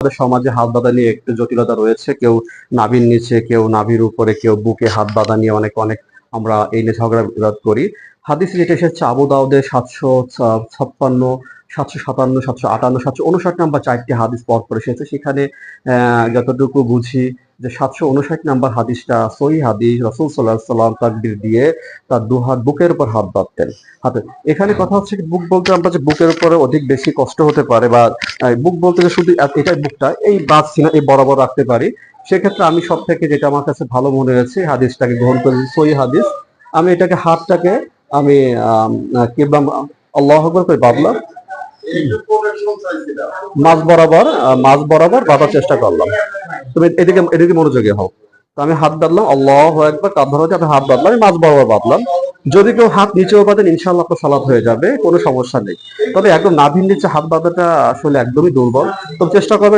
আমাদের সমাজে হাত বাঁধা নিয়ে একটু জটিলতা রয়েছে। কেউ নাভির নিচে, কেউ নাভির উপরে, কেউ বুকে হাত বাঁধা নিয়ে অনেক অনেক আমরা এই নিয়ে ঝগড়া বিবাদ করি। হাদিস যেটা এসেছে আবু দাউদের 756, 757, 758, 759 নাম্বার 4টি হাদিস পরপর এসেছে। সেখানে যতটুকু বুঝি যে 759 নাম্বার হাদিসটা সহিহ হাদিস। রাসূল সাল্লাল্লাহু আলাইহি ওয়াসাল্লাম তাকবীর দিয়ে তার দুহাত বুকের উপর হাত বাঁধতেন। হাতে এখানে কথা হচ্ছে কি, বুক বলতে আমরা যে বুকের উপরে অধিক বেশি কষ্ট হতে পারে, বা বুক বলতে যে শুধু এটাই বুকটা এই বাঁধছি না, এই বরাবর রাখতে পারি। সেক্ষেত্রে আমি সব থেকে যেটা আমার কাছে ভালো মনে হয়েছে হাদিসটাকে গ্রহণ করেছি, সহিহ হাদিস। আমি এটাকে হাতটাকে আমি কিবলা আল্লাহু আকবার করে বাঁধলাম, মাঝ বরাবর বাঁধার চেষ্টা করলাম। তুমি এদিকে এদিকে মনোযোগী হও। তো আমি হাত বাঁধলাম, আল্লাহু আকবার, কাঁধ ধরা হচ্ছে, আমি হাত বাঁধলাম, আমি মাঝ বরাবর বাঁধলাম। যদি কেউ হাত নিচেও বাঁধেন ইনশাআল্লাহ আপনার সালাত হয়ে যাবে, কোনো সমস্যা নেই। তবে একদম নাভির নিচে হাত বাঁধাটা আসলে একদমই দুর্বল। তো চেষ্টা করবে